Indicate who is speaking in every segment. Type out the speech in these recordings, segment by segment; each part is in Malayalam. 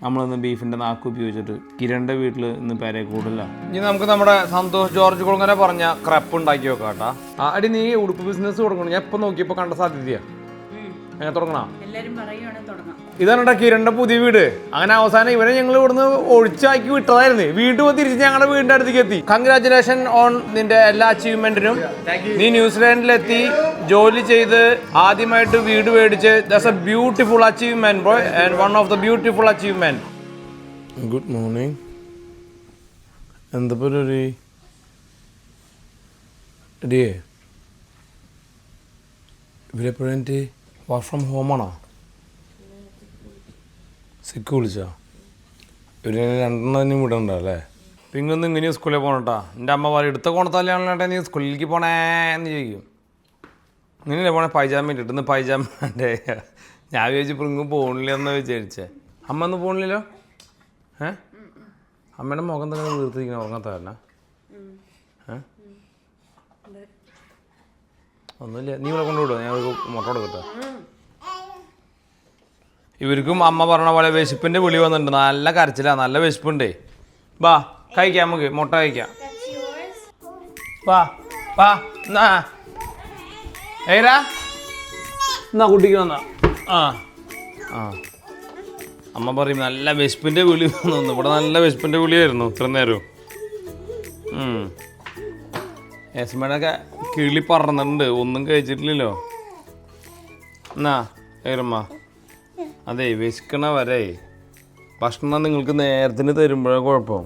Speaker 1: നമ്മളിന്ന് ബീഫിൻ്റെ നാക്ക് ഉപയോഗിച്ചിട്ട് കിരണിൻ്റെ വീട്ടിൽ ഇന്ന് പേരെ കൂടില്ല. ഇനി നമുക്ക് നമ്മുടെ സന്തോഷ് ജോർജ് കുളങ്ങര പറഞ്ഞ ക്രപ്പ് ഉണ്ടാക്കി വെക്കാം കേട്ടാ. അടി നീ ഉടുപ്പ് ബിസിനസ് തുടങ്ങണം. ഞാൻ ഇപ്പം നോക്കിയപ്പോൾ കണ്ട സാധ്യതയാ. എങ്ങനെ തുടങ്ങണം? ഇതാണ് കിരണിന്റെ പുതിയ വീട്. അങ്ങനെ അവസാനം ഇവരെ ഞങ്ങൾ ഇവിടുന്ന് ഒഴിച്ചാക്കി വിട്ടതായിരുന്നു. വീണ്ടും തിരിച്ച് ഞങ്ങളുടെ വീടിന്റെ അടുത്തേക്ക് എത്തി. കൺഗ്രാറ്റുലേഷൻ ഓൺ നിന്റെ എല്ലാ അച്ചീവ്മെന്റിനും. നീ ന്യൂസിലാൻഡിലെത്തി ജോലി ചെയ്ത് ആദ്യമായിട്ട് വീട് മേടിച്ച് that's A beautiful achievement boy and one of the beautiful achievement. Good morning. എന്താ പരിപാടി? ഇവരെപ്പോഴും വർക്ക് ഫ്രം ഹോമാണോ? സിക്ക് വിളിച്ചോ? ഇവര് രണ്ടെണ്ണം വിടണ്ട അല്ലേ? പിന്നൊന്നും ഇങ്ങനെയും സ്കൂളിൽ പോകണട്ടാ. എൻ്റെ അമ്മ പറയും എടുത്ത കോണത്തല്ലാണ്ടെ നീ സ്കൂളിലേക്ക് പോണേ എന്ന് ചോദിക്കും. ഇങ്ങനെയല്ലേ പോണേ? പൈജാമ ഇട്ടിട്ട് പൈജാമൻ്റെ ഞാൻ വിചാരിച്ചു ഇപ്പം പോകണില്ല എന്ന് വിചാരിച്ചേ. അമ്മ ഒന്നും പോകണില്ലല്ലോ? അമ്മയുടെ മുഖം തന്നെ വീർത്തിരിക്കണം ഉറങ്ങാത്ത തന്നെ. ഒന്നുമില്ല, നീ ഇവിടെ കൊണ്ടുവിടുക, ഞാൻ മുട്ട കൊടുക്കട്ടെ. ഇവർക്കും അമ്മ പറഞ്ഞ പോലെ വിശപ്പിൻ്റെ വിളി വന്നിട്ടുണ്ട്. നല്ല കരച്ചിലാണ്, നല്ല വിശപ്പുണ്ടേ. വാ കഴിക്കാം, നമുക്ക് മുട്ട കഴിക്കാം. വാ വാ എന്നാ ഏരാ എന്നാ കുട്ടിക്ക് വന്നാ. ആ ആ അമ്മ പറയും നല്ല വിശപ്പിൻ്റെ വിളി വന്നു. ഇവിടെ നല്ല വിശപ്പിൻ്റെ വിളിയായിരുന്നു ഇത്ര നേരവും. യസ്മേടൊക്കെ കിളി പറഞ്ഞിട്ടുണ്ട്, ഒന്നും കഴിച്ചിട്ടില്ലല്ലോ. എന്നാ ഏറമ്മ, അതെ വിശക്കണ വരെ ഭക്ഷണം നിങ്ങൾക്ക് നേരത്തിന് തരുമ്പോഴേ കുഴപ്പം.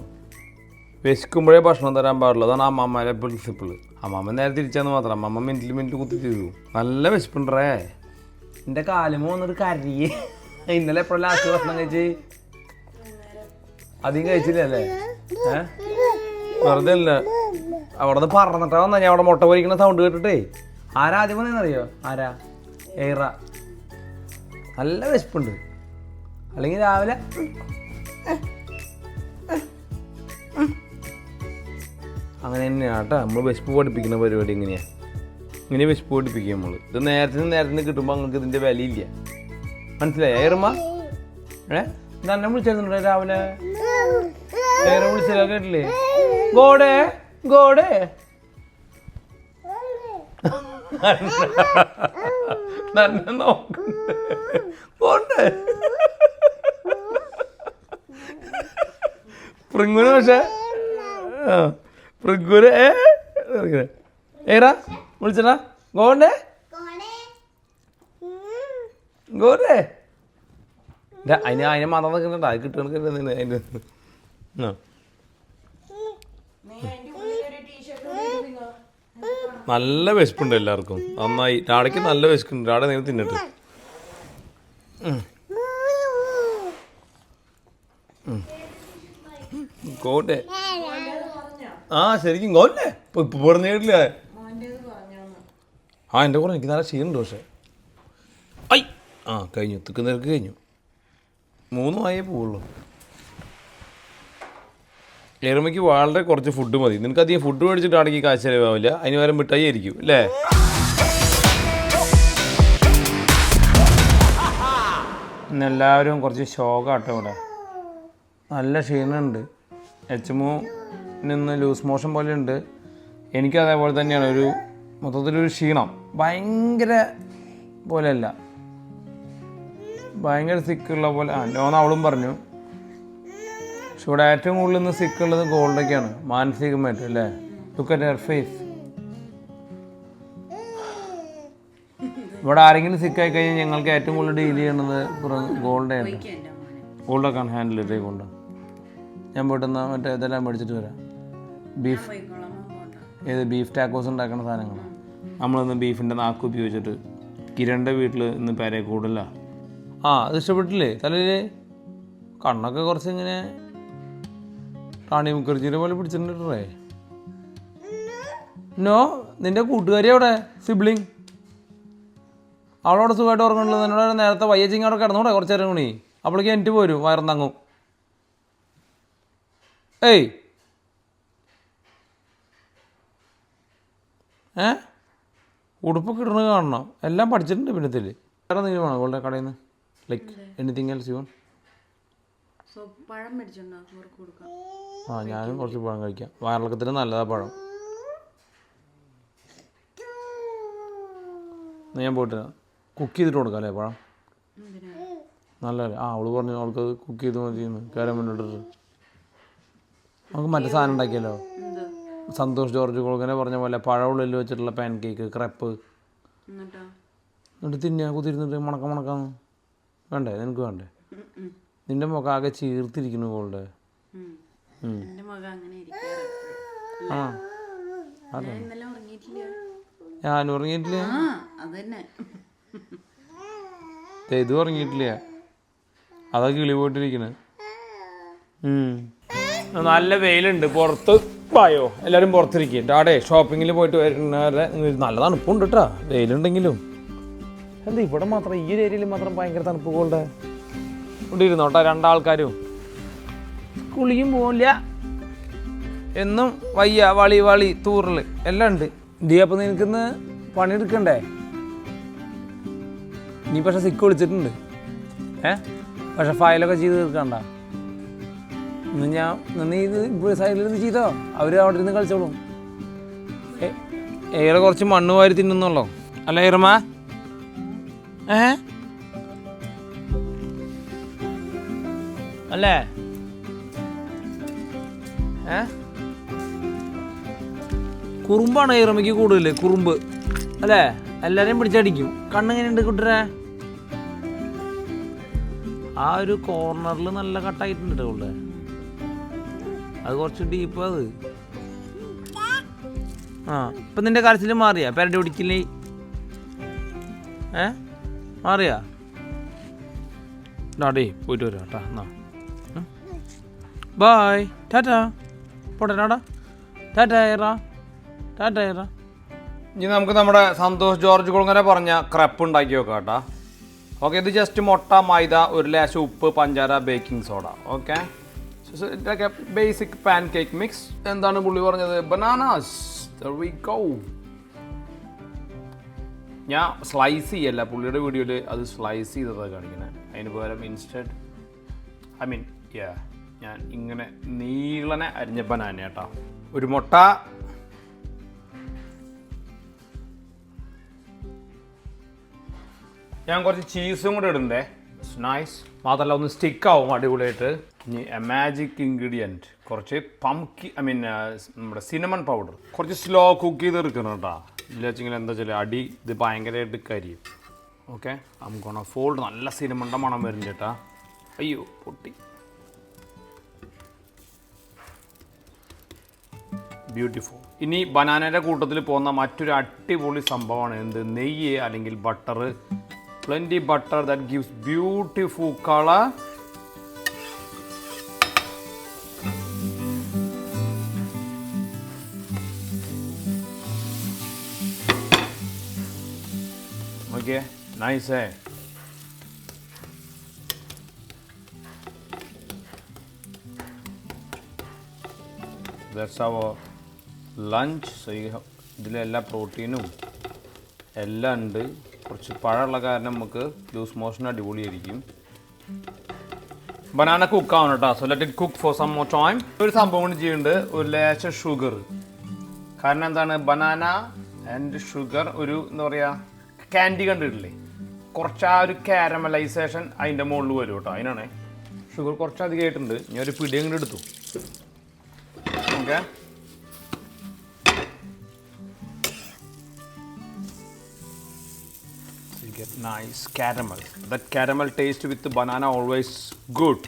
Speaker 1: വിശക്കുമ്പോഴേ ഭക്ഷണം തരാൻ പാടുള്ളൂ. അതാണ് അമ്മമാരെ പ്രിൻസിപ്പിൾ. അമ്മമ്മ നേരെ തിരിച്ചാന്ന് മാത്രം. അമ്മമ്മ മിനിറ്റിൽ കുത്തി ചെയ്തു. നല്ല വിശപ്പുണ്ടേ. എൻ്റെ കാലുമോ വന്നിട്ട് കരയേ. ഇന്നലെ എപ്പോഴും ലാസ്റ്റ് ഭക്ഷണം കഴിച്ച് അധികം കഴിച്ചില്ലല്ലേ? വെറുതെ അല്ല, അവിടെ നിന്ന് പറഞ്ഞിട്ടാ വന്നാ. ഞാൻ അവിടെ മുട്ട പൊരിക്കണ സൗണ്ട് കേട്ടിട്ടേ ആരാ ആദ്യം വന്നറിയോ? ആരാ? ഏറ. നല്ല വിശപ്പുണ്ട്. അല്ലെങ്കിൽ രാവിലെ അങ്ങനെ തന്നെയാണ് കേട്ടോ നമ്മൾ വിശപ്പ് പഠിപ്പിക്കുന്ന പരിപാടി. ഇങ്ങനെയാണ്, ഇങ്ങനെ വിശപ്പ് പഠിപ്പിക്കുക നമ്മൾ. ഇത് നേരത്തിന് കിട്ടുമ്പോൾ നിങ്ങൾക്ക് ഇതിൻ്റെ വിലയില്ല. മനസ്സിലായി? ഏറുമ്മ തന്നെ വിളിച്ചിരുന്നുണ്ടോ രാവിലെ? ഏറെ വിളിച്ചില്ല, കേട്ടില്ലേ? ഗോഡേ ഗോഡേ തന്നെ നോക്കണ്ടേ പൃങ്കുന്. പക്ഷേ പൃങ്കുന് ഏറാ വിളിച്ചടാ. ഗോണ്ടേ ഗോഡേ അതിനെ മതം നിൽക്കുന്നുണ്ട്. അത് കിട്ടണ അതിൻ്റെ നല്ല വിശപ്പുണ്ട് എല്ലാവർക്കും. നന്നായി. രാടയ്ക്ക് നല്ല വിശക്കുണ്ട്. രാടെ നിങ്ങൾ തിന്നിട്ട് കോട്ടെ. ആ ശരിക്കും കോട്ടെ ഇപ്പൊ പറഞ്ഞ കേട്ടില്ല. ആ എൻ്റെ കൂടെ എനിക്ക് നല്ല ക്ഷീണുണ്ട്. പക്ഷേ കഴിഞ്ഞു, തിക്കുന്നവർക്ക് കഴിഞ്ഞു. 3 ആയേ പോവുള്ളൂ. എരുമയ്ക്ക് വളരെ കുറച്ച് ഫുഡ് മതി. നിനക്ക് അധികം ഫുഡ് മേടിച്ചിട്ട് ആണെങ്കിൽ കാശ് ചിലവാവില്ല. അതിന് പകരം മിഠായി ആയിരിക്കും അല്ലേ? ഇന്നെല്ലാവരും കുറച്ച് ശോകാട്ടോ ഇവിടെ. നല്ല ക്ഷീണമുണ്ട്. നിന്ന് ലൂസ് മോഷൻ പോലെ ഉണ്ട്. എനിക്ക് അതേപോലെ തന്നെയാണ്. ഒരു മൊത്തത്തിലൊരു ക്ഷീണം. ഭയങ്കര പോലെയല്ല, ഭയങ്കര സിക്കുള്ള പോലെ. നോന്ന് അവളും പറഞ്ഞു. പക്ഷെ ഇവിടെ ഏറ്റവും കൂടുതൽ ഇന്ന് സിക്കുള്ളത് ഗോൾഡൊക്കെയാണ്, മാനസികമായിട്ട് അല്ലേ? Look at her face. ഇവിടെ ആരെങ്കിലും സിക്കായി കഴിഞ്ഞാൽ ഞങ്ങൾക്ക് ഏറ്റവും കൂടുതൽ ഡീൽ ചെയ്യണത് ഗോൾഡാണ്. ഗോൾഡൊക്കെയാണ് ഹാൻഡിൽ ചെയ്തേ കൊണ്ട്. ഞാൻ പോയിട്ട് മറ്റേ ഇതെല്ലാം മേടിച്ചിട്ട് വരാം. ബീഫ് ടാക്കോസ് ഉണ്ടാക്കുന്ന സാധനങ്ങളാണ്. നമ്മളിന്ന് ബീഫിൻ്റെ നാക്ക് ഉപയോഗിച്ചിട്ട് കിരണിൻ്റെ വീട്ടിൽ ഇന്ന് പേരെ കൂടില്ല. അത് ഇഷ്ടപ്പെട്ടില്ലേ? തലയിൽ കണ്ണൊക്കെ കുറച്ച് ഇങ്ങനെ റാണി മുഖർജിയുടെ പോലെ പിടിച്ചിട്ടുണ്ടേ. നോ, നിൻ്റെ കൂട്ടുകാരി അവിടെ സിബ്ലിങ്, അവളോട് സുഖമായിട്ട് ഉറങ്ങുന്നുള്ളത്. എന്നോട് നേരത്തെ വയ്യച്ചിങ് അവിടെ കിടന്നൂടെ കുറച്ച് നേരം കൂടി. അപ്പോഴേക്ക് എനിക്ക് പോരും വയറന്നങ്ങും. ഉടുപ്പൊക്കെ ഇടണത് കാണണം. എല്ലാം പഠിച്ചിട്ടുണ്ട് പിന്നത്തിൽ. വേറെ എന്തെങ്കിലും വേണോ അവളുടെ കടയിൽ നിന്ന്? Like anything else you want?
Speaker 2: പഴം മേടിച്ചോണ്ടോ അവർക്ക് കൊടുക്കാം.
Speaker 1: ആ ഞാനും കുറച്ച് പഴം കഴിക്കാം, വയറിളക്കത്തിന് നല്ലതാ പഴം. ഞാൻ പോയിട്ട് കുക്ക് ചെയ്തിട്ട് കൊടുക്കാം അല്ലേ പഴം? നല്ലതല്ലേ? അവള് പറഞ്ഞു അവൾക്ക് കുക്ക് ചെയ്ത് മതിയെന്ന്, കാരമൽ ഇട്ടിട്ട്. നമുക്ക് മറ്റേ സാധനം ഉണ്ടാക്കിയല്ലോ, സന്തോഷ് ജോർജ് കുളങ്ങര പറഞ്ഞ പോലെ പഴമുള്ളിൽ വെച്ചിട്ടുള്ള പാൻ കേക്ക്, ക്രെപ്പ്. എന്നിട്ട് തിന്നാ കുത്തിരുന്നിട്ട് മണക്കാന്ന് വേണ്ടേ? നിനക്ക് വേണ്ടേ? നിന്റെ മുഖം ആകെ ചീർത്തിരിക്കുന്നു കോളുടെ. ആ അതെ, ഞാൻ ഉറങ്ങിയിട്ടില്ല. ഇത് ഉറങ്ങിയിട്ടില്ല, അതാ കിളി പോയിട്ടിരിക്കണേ. നല്ല വെയിലുണ്ട് പുറത്ത്. വായോ എല്ലാവരും പുറത്തിരിക്കും. ഡാഡേ ഷോപ്പിങ്ങിൽ പോയിട്ട് വരുന്നവരെ നല്ല തണുപ്പുണ്ട് കേട്ടോ, വെയിലുണ്ടെങ്കിലും. എന്താ ഇവിടെ മാത്രം, ഈ ഒരു ഏരിയയിൽ മാത്രം ഭയങ്കര തണുപ്പ് കൊണ്ട് ഇവിടെ ഇരുന്നോട്ടെ. രണ്ടാൾക്കാരും കുളിയും പോവില്ല, എന്നും വയ്യ, വളി തൂറൽ എല്ലാം ഉണ്ട്. അപ്പം നിനക്കിന്ന് പണിയെടുക്കണ്ടേ? നീ പക്ഷെ സിക്ക് വിളിച്ചിട്ടുണ്ട്, പക്ഷെ ഫയലൊക്കെ ചെയ്ത് തീർക്കണ്ട. നീ ഇത് ഇപ്പോൾ സൈഡിലിരുന്ന് ചെയ്തോ, അവർ അവിടെ ഇരുന്ന് കളിച്ചോളും. ഏറെ കുറച്ച് മണ്ണ് വാരി തിന്നുന്നുള്ളോ അല്ല ഇറമ? അല്ലേ? കുറുമ്പാണ് ഇറമയ്ക്ക് കൂടുതൽ, കുറുമ്പ് അല്ലേ? എല്ലാരെയും പിടിച്ചടിക്കും. കണ്ണെങ്ങനെയുണ്ട് കുട്ടരെ? ആ ഒരു കോർണറിൽ നല്ല കട്ടായിട്ടുണ്ട് അവളുടെ, അത് കുറച്ച് ഡീപ്പ്. അത് ഇപ്പം നിന്റെ കരച്ചിൽ മാറിയാ? പെരടി പിടിക്കില്ലേ? മാറിയാ? ഡാഡേ പോയിട്ട് വരാം കേട്ടാ. എന്നാ ബായ്, ടാറ്റാ. പോട്ടെ ടാടാ, ടാറ്റാ. ഇനി നമുക്ക് നമ്മുടെ സന്തോഷ് ജോർജ് കുളങ്ങര പറഞ്ഞ ക്രെപ്പ് ഉണ്ടാക്കി വെക്കാം കേട്ടോ. ഓക്കെ, ഇത് ജസ്റ്റ് മുട്ട, മൈദ, ഒരു ലേശം ഉപ്പ്, പഞ്ചാര, baking soda. Okay, basic pan cake mix. എന്താണ് പുള്ളി പറഞ്ഞത്? ബനാനാസ്. There we go. ഞാൻ സ്ലൈസ് ചെയ്യല്ല, പുള്ളിയുടെ വീഡിയോയിൽ അത് സ്ലൈസ് ചെയ്തതാണ് കാണിക്കുന്നത്. അതിന് പകരം ഇൻസ്റ്റഡ് ഞാൻ ഇങ്ങനെ നീളനെ അരിഞ്ഞ ബനാന കേട്ടോ. ഒരു മുട്ട, ഞാൻ കുറച്ച് ചീസും കൂടെ ഇടണ്ടേ, നൈസ്. മാത്രമല്ല ഒന്ന് സ്റ്റിക്കാവും അടിപൊളിയായിട്ട്. ഇനി മാജിക് ഇൻഗ്രീഡിയൻറ്റ് കുറച്ച് നമ്മുടെ സിനമൺ പൗഡർ. കുറച്ച് സ്ലോ കുക്ക് ചെയ്ത് എടുക്കണം കേട്ടോ, ഇല്ല വെച്ചെങ്കിൽ എന്താ വെച്ചാൽ അടി ഇത് ഭയങ്കരമായിട്ട് കരിയും. ഓക്കെ, നമുക്ക് ഫോൾഡ് നല്ല സിനമണ്ട മണം വരും ചേട്ടാ. അയ്യോ പൊട്ടി, ബ്യൂട്ടിഫുൾ. ഇനി ബനാനയുടെ കൂട്ടത്തിൽ പോകുന്ന മറ്റൊരു അടിപൊളി സംഭവമാണ് എന്ത്? നെയ്യ് അല്ലെങ്കിൽ butter. Plenty butter that gives beautiful color. Okay, nice, That's our lunch. So ഇതിലെല്ലാ പ്രോട്ടീനും എല്ലാം ഉണ്ട്. കുറച്ച് പഴമുള്ള കാരണം നമുക്ക് ലൂസ് മോഷൻ അടിപൊളിയായിരിക്കും. ബനാന കുക്ക് ആവണം കേട്ടോ. So let it cook for some more time. ഒരു സംഭവം കൊണ്ട് ചെയ്യുന്നുണ്ട്, ഒരു ലേശം ഷുഗർ. കാരണം എന്താണ്? ബനാന ആൻഡ് ഷുഗർ ഒരു എന്താ പറയുക, ക്യാൻഡി കണ്ടിട്ടില്ലേ? കുറച്ച് ആ ഒരു കാരമലൈസേഷൻ അതിൻ്റെ മുകളിൽ വരും കേട്ടോ. അതിനാണ് ഷുഗർ കുറച്ച് അധികമായിട്ടുണ്ട്. ഞാൻ ഒരു പിടി അങ്ങോട്ട് എടുത്തു. Okay, get nice caramel. That caramel taste with banana always good.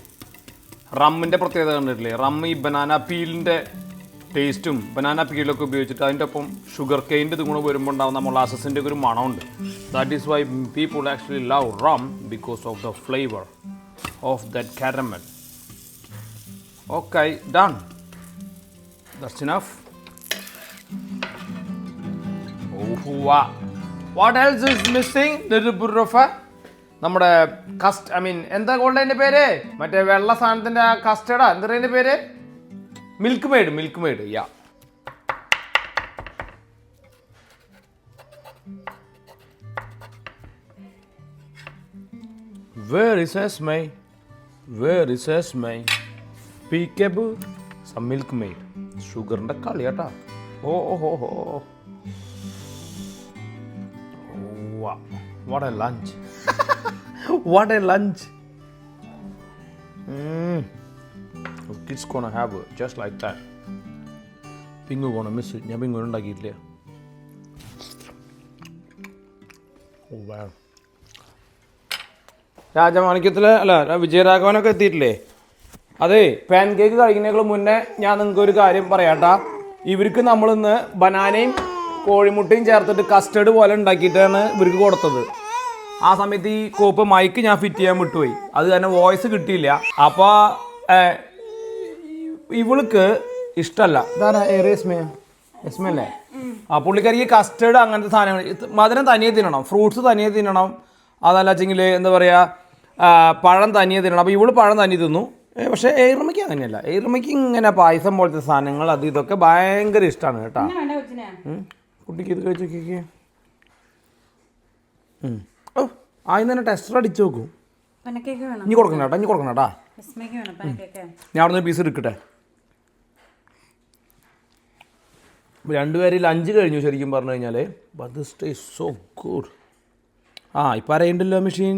Speaker 1: റമ്മിൻ്റെ പ്രത്യേകത കണ്ടിട്ടില്ലേ? റമ്മ് ഈ ബനാന പീലിൻ്റെ ടേസ്റ്റും ബനാന പീലൊക്കെ ഉപയോഗിച്ചിട്ട് അതിൻ്റെ ഒപ്പം ഷുഗർ കെയിൻ്റെ ഇതും കൂടെ വരുമ്പോൾ ഉണ്ടാകുന്ന മൊളാസസിൻ്റെ ഒരു മണമുണ്ട്. That is why people actually love rum because of the flavour of that caramel. Okay, done. That's enough. Oh, what else is missing? നമ്മുടെ എന്താ കൊണ്ട് അതിൻ്റെ പേര്? മറ്റേ വെള്ള സാധനത്തിൻ്റെ ആ കസ്റ്റർഡാ, എന്താ അതിൻ്റെ പേര്? Milkmaid. Yeah, where is എസ്മൈ? വേർ ഇസ് എസ്മൈ പീക്കബ് സം മിൽക്ക് മെയ്ഡ് ഷുഗറിൻ്റെ കളിയാട്ടാ oh oh ho what a lunch what a lunch kids gonna have just like that Pingu gonna miss ഞാൻ പിങ്ങു ഉണ്ടാക്കിയിട്ടില്ല രാജമാണിക്യത്തിൽ അല്ല വിജയരാഘവനൊക്കെ എത്തിയിട്ടില്ലേ അതെ പാൻ കേക്ക് കഴിക്കുന്നതിനേക്കാൾ മുന്നേ ഞാൻ നിങ്ങൾക്ക് ഒരു കാര്യം പറയാട്ടാ ഇവർക്ക് നമ്മളിന്ന് ബനാനയും കോഴിമുട്ടയും ചേർത്തിട്ട് കസ്റ്റേർഡ് പോലെ ഉണ്ടാക്കിയിട്ടാണ് ഇവർക്ക് കൊടുത്തത് ആ സമയത്ത് ഈ കോപ്പ് മൈക്ക് ഞാൻ ഫിറ്റ് ചെയ്യാൻ വിട്ടുപോയി അത് കാരണം വോയിസ് കിട്ടിയില്ല അപ്പോൾ ഇവൾക്ക് ഇഷ്ടമല്ല ഇതാണ് എസ്മല്ലേ ആ പുള്ളിക്കാരിക്ക് കസ്റ്റേർഡ് അങ്ങനത്തെ സാധനങ്ങൾ മധുരം തനിയെ തിന്നണം ഫ്രൂട്ട്സ് തനിയെ തിന്നണം അതല്ല വെച്ചെങ്കിൽ എന്താ പറയുക പഴം തനിയെ തിന്നണം അപ്പോൾ ഇവള് പഴം തനിയെ തിന്നു പക്ഷേ എയർമയ്ക്ക് അങ്ങനെയല്ല എയർമയ്ക്ക് ഇങ്ങനെ പായസം പോലത്തെ സാധനങ്ങൾ അത് ഇതൊക്കെ ഭയങ്കര ഇഷ്ടമാണ് കേട്ടോ കുട്ടിക്ക് ഇത് കഴിച്ച് നോക്കിക്കേ ഓ ആദ്യം തന്നെ ടെസ്റ്റർ അടിച്ച് നോക്കൂ ഇനി കൊടുക്കണം കേട്ടോ ഇനി കൊടുക്കണം കേട്ടാ ഞാൻ അവിടെ നിന്ന് പീസ് എടുക്കട്ടെ രണ്ടുപേരും ലഞ്ച് കഴിഞ്ഞു ശരിക്കും പറഞ്ഞു കഴിഞ്ഞാൽ but this taste so good ആ ഇപ്പം അറിയണ്ടല്ലോ മെഷീൻ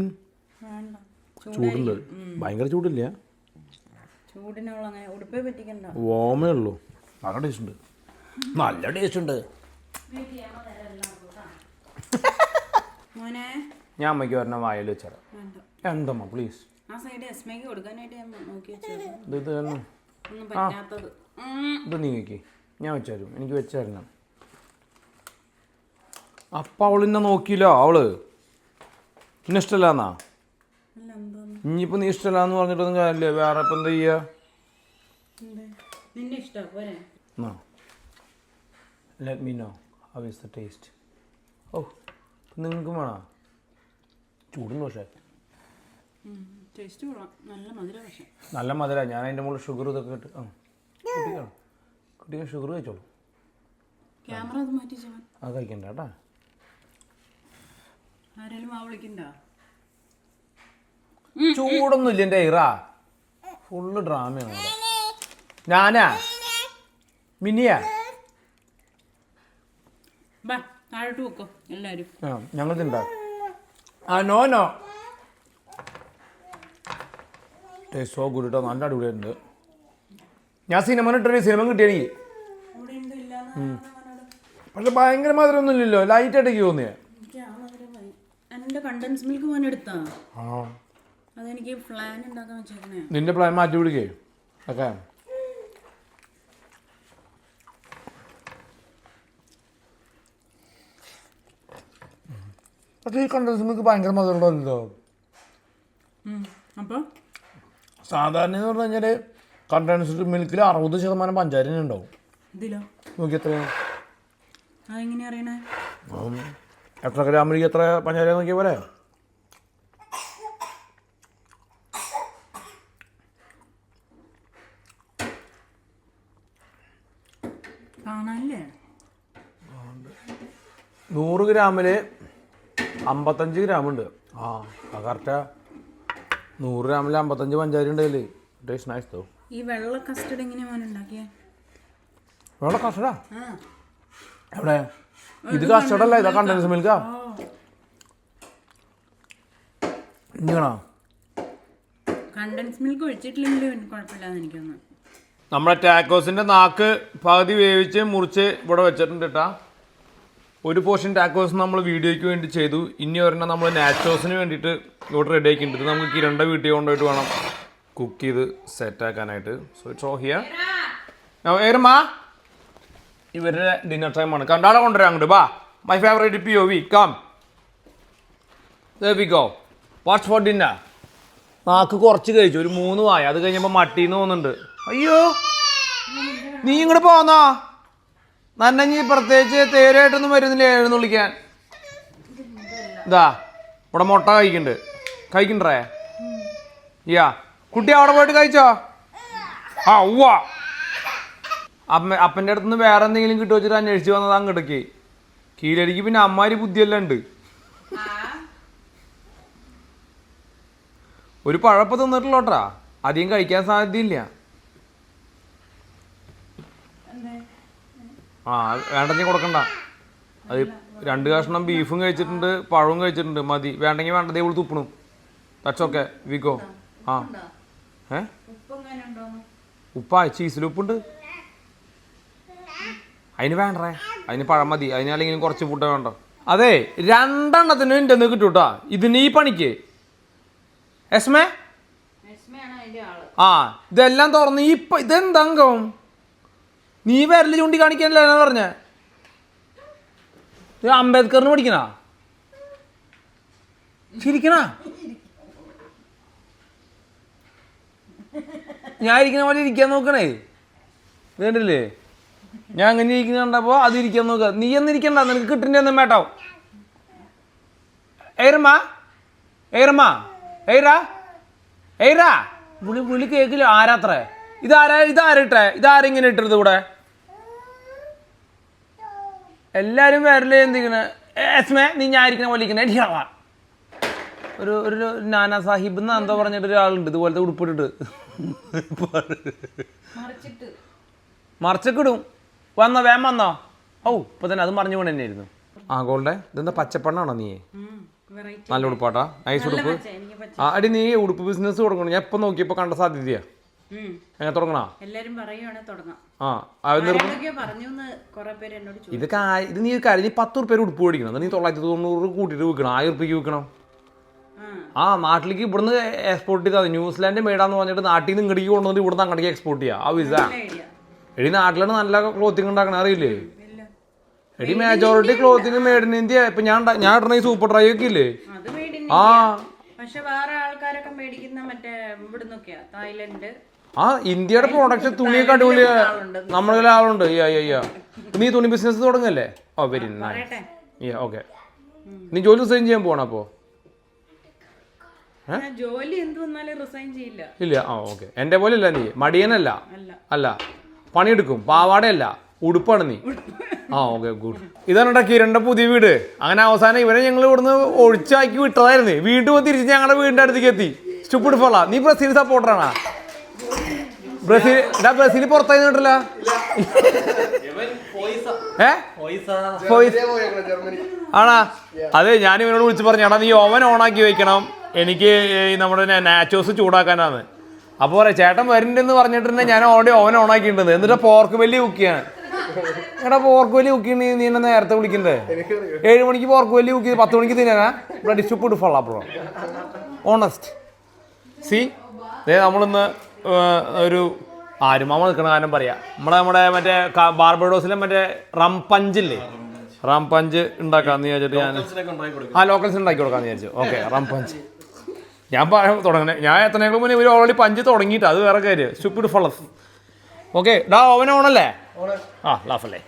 Speaker 1: ചൂടുണ്ട് ഭയങ്കര ചൂടില്ല ഓമേ ഉള്ളൂ നല്ല ടേസ്റ്റ് ഉണ്ട് നല്ല ടേസ്റ്റ് ഉണ്ട് ഞാൻ അമ്മയ്ക്ക് പറഞ്ഞ വായിൽ വെച്ചാൽ എന്തമ്മ പ്ലീസ് ഇത് തന്നെ ഇത് നീക്കി ഞാൻ വെച്ചാലും എനിക്ക് വെച്ചായിരുന്നു അപ്പം അവളിന്നെ നോക്കിയില്ലോ അവള് ഇന്നെ ഇഷ്ടമല്ലാന്നാ ഇനിയിപ്പോൾ നീ ഇഷ്ടമല്ലാന്ന് പറഞ്ഞിട്ടൊന്നും കാര്യമില്ല വേറെ ഇപ്പം എന്താ ചെയ്യുക let me know how is the taste oh നിങ്ങൾക്കും വേണോ ചൂടുന്നു പക്ഷേ നല്ല മധുര ഞാൻ അതിൻ്റെ മുകളിൽ ഷുഗർ ഇതൊക്കെ ഇട്ട് ആ കുട്ടിക്കാണ് കുട്ടിക്ക് ഷുഗർ കഴിച്ചോളൂ അത് കഴിക്കണ്ട കേട്ടാ ചൂടൊന്നും ഇല്ല എൻ്റെ ഇറാ ഫുള്ള് ഡ്രാമയാണ് അവിടെ ഞാനാ മിനിയാ ഞങ്ങൾ തിണ്ടാ ആ no no taste so good കേട്ടോ നല്ല അടിപൊളിയായിട്ടുണ്ട് ഞാൻ സിനിമ ഇട്ടൊരു സിനിമ കിട്ടിയ എനിക്ക് പക്ഷെ ഭയങ്കര മധുരമൊന്നും ഇല്ലല്ലോ ലൈറ്റ് ആയിട്ടേക്ക് തോന്നിയേ നിന്റെ പ്ലാൻ മാറ്റി പിടിക്കേ ഓക്കെ പക്ഷേ ഈ കണ്ടൻസ് മിൽക്ക് ഭയങ്കര മധുരമുണ്ടല്ലോ സാധാരണ എന്ന് പറഞ്ഞു കഴിഞ്ഞാൽ കണ്ടൻസ്ഡ് മിൽക്കിൽ 60% പഞ്ചാര ഉണ്ടാവും നോക്കി എത്രയാണ് എത്ര ഗ്രാമിലേക്ക് എത്ര പഞ്ചാര നോക്കിയ പോലെ നൂറ് ഗ്രാമിൽ 55 ഗ്രാമുണ്ട് ആ കറക്റ്റാ 100 ഗ്രാമിൽ 55 പഞ്ചാര ഉണ്ടല്ലേ ടേസ്റ്റ് നൈസ് തോ
Speaker 2: ഈ വെള്ള കസ്റ്റർഡ് എങ്ങനെയാണ് ഉണ്ടാക്കിയത്
Speaker 1: വെള്ള കസ്റ്റർഡാ എവിടെ ഇത് കസ്റ്റർഡ് അല്ല ഇതാ കണ്ടൻസ് മിൽക്കാ ഇങ്ങനാ
Speaker 2: കണ്ടൻസ് മിൽക്ക് ഒഴിച്ചിട്ടില്ലെങ്കിലും കുഴപ്പമില്ലാന്ന് എനിക്കൊന്ന്
Speaker 1: നമ്മുടെ ടാക്കോസിൻ്റെ നാക്ക് പകുതി വേവിച്ച് മുറിച്ച് ഇവിടെ വെച്ചിട്ടുണ്ട് കേട്ടാ ഒരു പോർഷൻ ടാക്കോസ് നമ്മൾ വീഡിയോയ്ക്ക് വേണ്ടി ചെയ്തു ഇനി ഒരെണ്ണം നമ്മൾ നാച്ചോസിന് വേണ്ടിയിട്ട് ഇവിടെ റെഡി ആക്കിയിട്ടുണ്ട് ഇത് നമുക്ക് കിരണ്ട വീട്ടിൽ കൊണ്ടുപോയിട്ട് വേണം കുക്ക് ചെയ്ത് സെറ്റാക്കാനായിട്ട് സോ ഇറ്റ്സ് ഓ ഹിയർ ഏറുമാ ഇവരുടെ ഡിന്നർ ടൈമാണ് കണ്ടാളെ കൊണ്ടുവരാം അങ്ങോട്ട് ബാ my favourite POV come we go what's for dinner നാക്ക് കുറച്ച് കഴിച്ചു ഒരു 3 വായ അത് കഴിഞ്ഞപ്പോൾ മട്ടീന്ന് പോകുന്നുണ്ട് അയ്യോ നീ ഇങ്ങോട്ട് പോന്നോ നന്നഞ്ഞി പ്രത്യേകിച്ച് തേരായിട്ടൊന്നും വരുന്നില്ല എഴുന്നള്ളിക്കാൻ ഇതാ ഇവിടെ മുട്ട കഴിക്കണ്ടേ യാ കുട്ടി അവിടെ പോയിട്ട് കഴിച്ചോ ആ ഉവ്വ അപ്പൻ്റെ അടുത്ത് നിന്ന് വേറെ എന്തെങ്കിലും കിട്ടുമോ വെച്ചിട്ട് അന്വേഷിച്ച് വന്നത് അങ്ങോട്ടേക്ക് കീഴടിക്ക് പിന്നെ അമ്മാരി ബുദ്ധിയെല്ലാം ഉണ്ട് ഒരു പഴപ്പ് തിന്നിട്ടുള്ളോട്ടാ, അധികം കഴിക്കാൻ സാധ്യതയില്ല. ആ വേണ്ടെങ്കിൽ കൊടുക്കണ്ട. അത് 2 കഷ്ണം ബീഫും കഴിച്ചിട്ടുണ്ട്, പഴവും കഴിച്ചിട്ടുണ്ട്, മതി. വേണ്ടെങ്കിൽ വേണ്ടതേ ഉള്ളു തുപ്പണു. That's okay, വിഗോ. ആ ഉപ്പാ ചീസിൽ ഉപ്പുണ്ട്. അതിന് വേണ്ടേ, അതിന് പഴം മതി. അതിനല്ലെങ്കിലും കുറച്ച് ഫുഡ് വേണ്ട. അതെ 2 എണ്ണത്തിന് എൻ്റെ ഒന്ന് കിട്ടൂട്ടാ ഇതിന് ഈ പണിക്ക്. എസ്മേ ആ ഇതെല്ലാം തുറന്ന് ഇതെന്തങ്കം നീ വിരല് ചൂണ്ടി കാണിക്കാനല്ലേ എന്നാ പറഞ്ഞ? അംബേദ്കറിന് പഠിക്കണ ചിരിക്കണ? ഞാൻ ഇരിക്കുന്ന പോലെ ഇരിക്കാൻ നോക്കണേ, വേണ്ടില്ലേ? ഞാൻ അങ്ങനെ ഇരിക്കുന്ന കണ്ടപ്പോ അത് ഇരിക്കാൻ നോക്ക. നീ ഒന്നും ഇരിക്കണ്ട, നിനക്ക് കിട്ടിൻ്റെ ഒന്നും വേട്ടാവും. ഏറമാ ഏറമാ ഏറാ ഏറാ വിളി കേക്കില്ല. ആരാത്രേ? ഇതാരിട്ടെ? ഇതാരിങ്ങനെ ഇട്ടത് കൂടെ? എല്ലാരും വരലേ എന്തിങ്ങനെ? എസ്മേ നീ ഞാൻ ഇരിക്കുന്ന പോലെ ഇരിക്കണേ. ഒരു നാനാ സാഹിബ് എന്നാ എന്തോ പറഞ്ഞിട്ട് ഒരാളുണ്ട് ഇതുപോലത്തെ ഉടുപ്പിട്ടിട്ട് മറിച്ചൊക്കെ വന്നോ വേം വന്നോ? ഓ ഇപ്പൊ തന്നെ അത് മറിഞ്ഞു കൊണ്ട് തന്നെയായിരുന്നു. ആ ഗോൾഡേ ഇതെന്താ പച്ചപ്പണ്ണാണോ നീ? നല്ല ഉടുപ്പാട്ടാ, നൈസ് ഉടുപ്പ്. ആ അടി നീ ഉടുപ്പ് ബിസിനസ് തുടങ്ങണം. ഞാൻ ഇപ്പൊ നോക്കിയപ്പോ കണ്ട സാധ്യതയാ. എങ്ങനെ തുടങ്ങണ? ഇത് നീ കാര്യം, നീ 10 ഉറുപ്പ്യ ഉടുപ്പ് മേടിക്കണം, നീ 990 കൂട്ടിട്ട് വിൽക്കണം, 1000 ഉറുപ്പ്യക്ക് വിൽക്കണം. ആ നാട്ടിലേക്ക് ഇവിടുന്ന് എക്സ്പോർട്ട് ചെയ്താൽ മതി. ന്യൂസിലാൻഡ് മേടാന്ന് പറഞ്ഞിട്ട് നാട്ടിൽ നിന്ന് ഇങ്ങോട്ടേക്ക് കൊണ്ടുവന്നിട്ട് ഇവിടുന്ന് അങ്ങോട്ടേക്ക് എക്സ്പോർട്ട് ചെയ്യാം. ആ വിസ എടി നാട്ടിലാണ് നല്ല ക്ലോത്തിങ് ഉണ്ടാക്കണ അറിയില്ലേ? എടി majority clothing made in India. ഇപ്പൊ ഞാൻ ഇടണ ഈ സൂപ്പർ ഡ്രൈ ഒക്കെ ഇല്ലേ? ആ ആ ഇന്ത്യയുടെ പ്രോഡക്റ്റ് തുണിയൊക്കെ അടിപൊളി. നമ്മളെ ആളുണ്ട്. നീ തുണി ബിസിനസ് തുടങ്ങല്ലേ? ഓ വെരി നൈസ്. ഓക്കെ നീ ജോലി റിസൈൻ ചെയ്യാൻ പോകണം അപ്പോ? ഇല്ല. ആ ഓക്കെ. എന്റെ പോലെ അല്ല നീ, മടിയനല്ല, അല്ല പണിയെടുക്കും, പാവാടയല്ല ഉടുപ്പാണ് നീ. ആ ഓക്കെ ഗുഡ്. ഇതാണ് കിരണിന്റെ പുതിയ വീട്. അങ്ങനെ അവസാനം ഇവരെ ഞങ്ങൾ ഇവിടുന്ന് ഒഴിച്ചാക്കി വിട്ടതായിരുന്നു. വീണ്ടും തിരിച്ച് ഞങ്ങളുടെ വീടിന്റെ അടുത്തേക്ക് എത്തി. സ്റ്റുപ്പിഡ് ഫോളാ. നീ ബ്രസീൽ സപ്പോർട്ടറാണോ? ബ്രസീൽ പുറത്തായി നിന്നിട്ടില്ല. ആണാ? അതെ ഞാൻ ഇവനോട് വിളിച്ച് പറഞ്ഞു, എടാ നീ ഓവൻ ഓണാക്കി വെക്കണം, എനിക്ക് നമ്മുടെ നാച്ചോസ് ചൂടാക്കാനാണ്. അപ്പോൾ പറയാം ചേട്ടൻ വരുന്നുണ്ടെന്ന് പറഞ്ഞിട്ടുണ്ടെ ഞാൻ ഓൾറെഡി ഓവൻ ഓണാക്കിയിട്ടുണ്ട്. എന്നിട്ട് പോർക്ക് വലിയ കുക്ക് ചെയ്യാണ്. എടാ പോർക്ക് വലിയ കുക്ക് ചെയ്യണ നീ എന്നെ നേരത്തെ വിളിക്കണ്ടേ? 7 മണിക്ക് പോർക്ക് വലിയ കുക്ക് ചെയ്ത് 10 മണിക്ക് തിന്നാനാ? ബ്ലഡി സ്റ്റുപ്പിഡ് ഫോളാ ബ്രോ, ഓണസ്റ്റ്. സി നമ്മളിന്ന് ഒരു ആരുമാമ നിൽക്കണ കാര്യം പറയാം. നമ്മുടെ മറ്റേ ബാർബഡോസിലെ മറ്റേ റം പഞ്ചില്ലേ, റം പഞ്ച് ഉണ്ടാക്കാന്ന് വിചാരിച്ചിട്ട് ഞാൻ ലോക്കൽസ് ഉണ്ടാക്കി കൊടുക്കാന്ന് വിചാരിച്ചു. ഓക്കെ റം പഞ്ച് ഞാൻ തുടങ്ങണേ. ഞാൻ എത്രയെങ്കിലും മുന്നേ ഇവർ ഓൾറെഡി പഞ്ച് തുടങ്ങിയിട്ട്, അത് വേറെ കാര്യം. Stupid follows. ഓക്കെ ഡാ ഓവൻ ഓണല്ലേ? ആ ലാഫല്ലേ.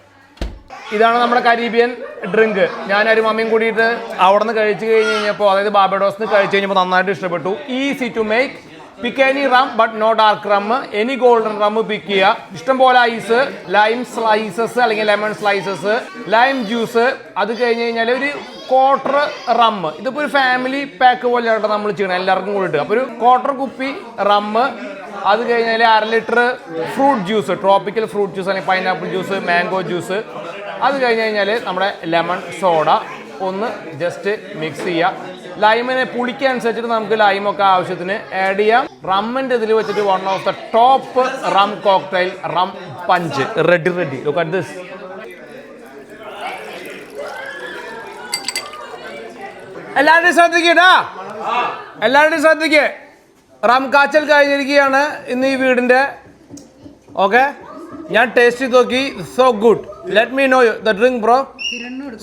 Speaker 1: ഇതാണ് നമ്മുടെ കരീബിയൻ ഡ്രിങ്ക്. ഞാനൊരു മമ്മിയും കൂടിയിട്ട് അവിടെ നിന്ന് കഴിച്ച് കഴിഞ്ഞപ്പോൾ, അതായത് ബാർബഡോസിൽ നിന്ന് കഴിച്ച് കഴിഞ്ഞപ്പോൾ നന്നായിട്ട് ഇഷ്ടപ്പെട്ടു. Easy to make. Pick any rum but no dark rum. Any golden rum pick ചെയ്യുക. ഇഷ്ടംപോലെ ഐസ്, ലൈം സ്ലൈസസ് അല്ലെങ്കിൽ ലെമൺ സ്ലൈസസ്, ലൈം ജ്യൂസ്. അത് കഴിഞ്ഞ് കഴിഞ്ഞാൽ ഒരു 1/4 റം. ഇതിപ്പോൾ ഒരു ഫാമിലി പാക്ക് പോലെയാണ് നമ്മൾ ചെയ്യണം, എല്ലാവർക്കും കൂടിയിട്ട്. അപ്പോൾ ഒരു 1/4 കുപ്പി റം. അത് കഴിഞ്ഞാൽ 1/2 litre fruit juice, tropical fruit juice അല്ലെങ്കിൽ പൈനാപ്പിൾ ജ്യൂസ്, മാംഗോ ജ്യൂസ്. അത് കഴിഞ്ഞ് കഴിഞ്ഞാൽ നമ്മുടെ ലെമൺ സോഡ ഒന്ന് ജസ്റ്റ് മിക്സ് ചെയ്യുക. ലൈമിനെ പുളിക്കനുസരിച്ചിട്ട് നമുക്ക് ലൈമൊക്കെ ആവശ്യത്തിന് ആഡ് ചെയ്യാം. റമ്മിൻ്റെ ഇതിൽ വെച്ചിട്ട് one of the top rum cocktail, rum punch ready. Look at this. എല്ലാവരുടെയും ശ്രദ്ധിക്കട്ടാ, എല്ലാവരുടെയും ശ്രദ്ധിക്കേ. റം കാച്ചൽ കഴിഞ്ഞിരിക്കുകയാണ് ഇന്ന് ഈ വീടിൻ്റെ. ഓക്കെ ഞാൻ ടേസ്റ്റ് ചെയ്ത് നോക്കി. So good. Let me know the drink bro.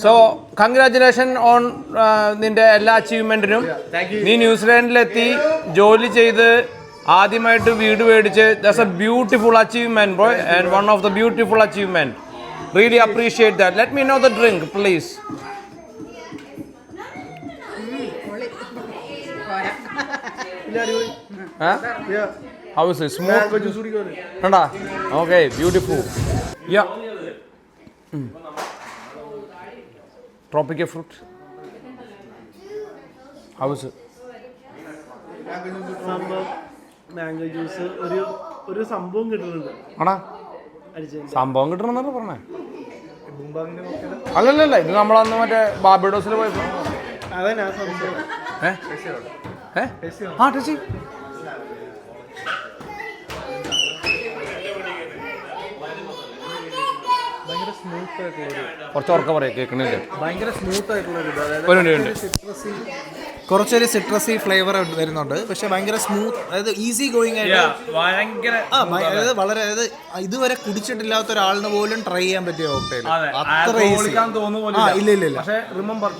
Speaker 1: So congratulation on നിന്റെ എല്ലാ അച്ചീവ്മെന്റിനും. നീ ന്യൂസിലാൻഡിലെത്തി ജോലി ചെയ്ത് ആദ്യമായിട്ട് വീട് മേടിച്ച്. That's A beautiful achievement bro, and one of the beautiful achievement. Really appreciate that. Let me know the drink please. How is it? Smooth? Kanda? Okay, beautiful. Yeah. Tropical fruit. How is it?
Speaker 3: സംഭവം മാംഗോ ജ്യൂസ് ഒരു സംഭവം കിട്ടുന്നുണ്ട്.
Speaker 1: ആടാ സംഭവം കിട്ടണമെന്നൊക്കെ പറഞ്ഞേ. അല്ലല്ല ഇത് നമ്മളന്ന് മറ്റേ ബാബിഡോസിൽ പോയപ്പോ
Speaker 3: അതന്നെ ആ സംഭവം.
Speaker 1: ആ ടേച്ചി
Speaker 3: ഭയങ്കര സ്മൂത്ത് ആയിട്ടുള്ള
Speaker 1: കുറച്ച് ഉറക്കം പറയാം കേൾക്കണില്ലേ.
Speaker 3: ഭയങ്കര സ്മൂത്ത് ആയിട്ടുള്ള ഒരു
Speaker 4: കുറച്ചൊരു സിട്രസി ഫ്ലേവർ വരുന്നുണ്ട്. പക്ഷെ ഭയങ്കര സ്മൂത്ത്, അതായത് ഈസി ഗോയിങ് ആയിട്ട് അതായത് വളരെ, അതായത് ഇതുവരെ കുടിച്ചിട്ടില്ലാത്ത ഒരാളിന് പോലും ട്രൈ ചെയ്യാൻ പറ്റിയ കോക്ടെയിൽ. അത്ര ഈസി. ഇല്ല.
Speaker 1: പക്ഷേ remember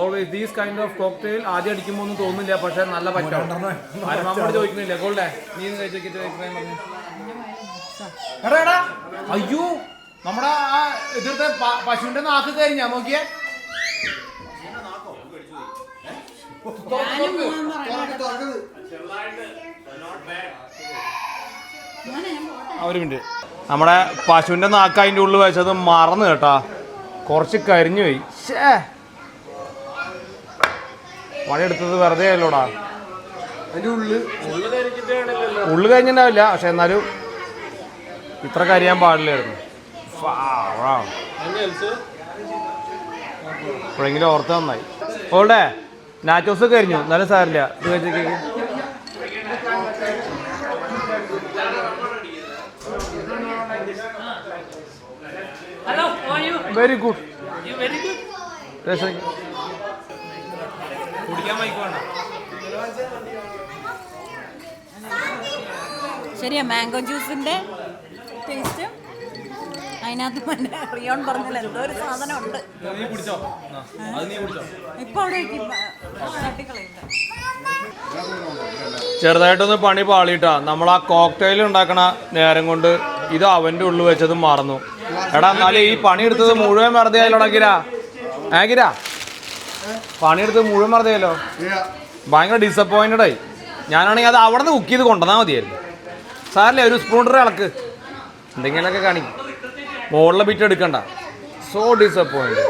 Speaker 1: always these kind of cocktail ആദ്യം അടിക്കുമ്പോൾ ഒന്നും തോന്നില്ല, പക്ഷെ നല്ല പറ്റും. മാമോട് ചോദിക്കുന്നില്ല ഗോൾഡേ നീ എടാ അയ്യോ നമ്മുടെ ആ എതിർത്തെ പശുവിന്റെ നാക്ക് കഴിഞ്ഞാ നോക്കിയേ. ഒരു മിനിറ്റ്, നമ്മുടെ പശുവിന്റെ നാക്ക് അതിൻ്റെ ഉള്ളിൽ വെച്ചത് മറന്നു കേട്ടാ, കുറച്ച് കരിഞ്ഞു പോയി. പണിയെടുത്തത് വെറുതെ ആയല്ലോടാ. അതിൻ്റെ ഉള്ളു കഴിഞ്ഞിട്ടുണ്ടാവില്ല, പക്ഷെ എന്നാലും ഇത്ര കരിയാൻ പാടില്ലായിരുന്നു. ഇപ്പോഴെങ്കിലും ഓർത്ത് നന്നായി. ഓൾഡേ നാച്ചോസ് കരിഞ്ഞു, എന്നാലും സാരില്ല. ഇത് കഴിച്ചേക്ക്. Very good.
Speaker 2: ശരിയാ, മാംഗോ ജ്യൂസിന്റെ ടേസ്റ്റ് അതിനകത്ത് റിയോൺ പറഞ്ഞാൽ എന്തോ ഒരു സാധനം ഉണ്ട്. ഇപ്പൊ അവിടെ
Speaker 1: ചെറുതായിട്ടൊന്ന് പണി പാളിയിട്ടാ. നമ്മൾ ആ കോക്ടെയിൽ ഉണ്ടാക്കണ നേരം കൊണ്ട് ഇത് അവന്റെ ഉള്ളിൽ വെച്ചതും മറന്നു. എടാ എന്നാലും ഈ പണിയെടുത്തത് മുഴുവൻ മറന്നയാലോടാ ഗിരാ. ഗിരാ പണിയെടുത്തത് മുഴുവൻ മറന്നയാലോ. ഭയങ്കര ഡിസപ്പോയിന്റഡ് ആയി. ഞാനാണെങ്കിൽ അത് അവിടെ നിന്ന് കുക്ക് ചെയ്ത് കൊണ്ടുവന്നാൽ മതിയായിരുന്നു. സാറില്ലേ ഒരു സ്പൂണർ ഇളക്ക് എന്തെങ്കിലുമൊക്കെ കാണിക്കും. മുകളിലെ ബിറ്റ് എടുക്കണ്ട. So disappoint.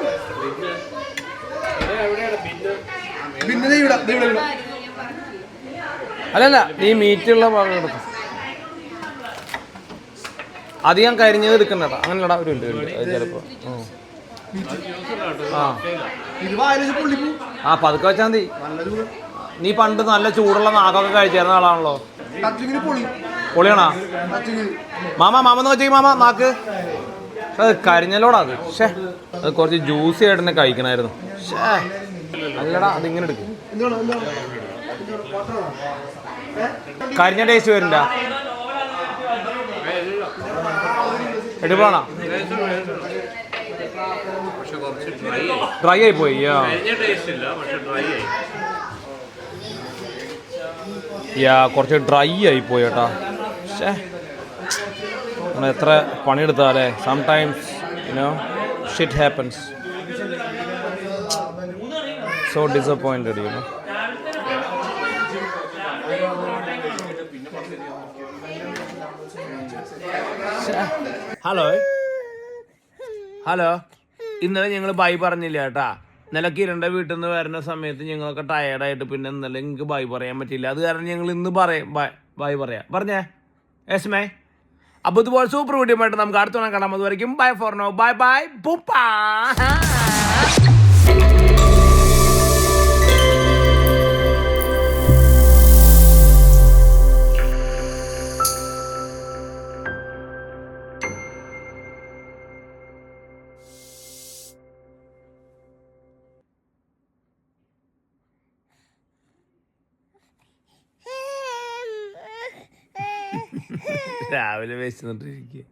Speaker 1: അല്ലല്ല നീ മീറ്റുള്ള ഭാഗം എടുക്കും. അധികം കരിഞ്ഞത് എടുക്കണ്ടടാ. അങ്ങനെയടാ ഒരു ഉണ്ട് ചിലപ്പോ. ആ പതുക്കെ വെച്ചാൽ മതി. നീ പണ്ട് നല്ല ചൂടുള്ള നാക്കൊക്കെ കഴിച്ചിരുന്ന ആളാണല്ലോ. പൊളിയാണോ മാമെന്ന് വെച്ചേക്ക് മാമ നാക്ക്. അത് കരിഞ്ഞല്ലോടാ അത്. പക്ഷേ അത് കുറച്ച് ജ്യൂസി ആയിട്ട് തന്നെ കഴിക്കണമായിരുന്നു. അല്ലടാ അതിങ്ങനെ എടുക്കും. കരിഞ്ഞ ടേസ്റ്റ് വരില്ല. എടുപ്പാണോ? ഡ്രൈ ആയി പോയി. കുറച്ച് ഡ്രൈ ആയി പോയി കേട്ടാ. പക്ഷേ നമ്മൾ എത്ര പണിയെടുത്താലേ sometimes you know shit happens. So disappointed you know. Hello ഇന്നലെ ഞങ്ങൾ ബൈ പറഞ്ഞില്ല കേട്ടാ. ഇന്നലെ കിരണിന്റെ വീട്ടിൽ നിന്ന് വരുന്ന സമയത്ത് ഞങ്ങളൊക്കെ ടയേർഡായിട്ട് പിന്നെ ഇന്നലെ നിങ്ങൾക്ക് ബൈ പറയാൻ പറ്റില്ല. അത് കാരണം ഞങ്ങൾ ഇന്ന് ബൈ പറയാം. പറഞ്ഞേ യെസ്മേ. അപ്പോൾ ഇതുപോലെ സൂപ്പർ വീഡിയോ ആയിട്ട് നമുക്ക് അടുത്ത കാണാം. അതുവരെയും bye for now. Bye bye ബുപ്പാ. രാവിലെ വെച്ചിട്ടുണ്ടിരിക്കുക.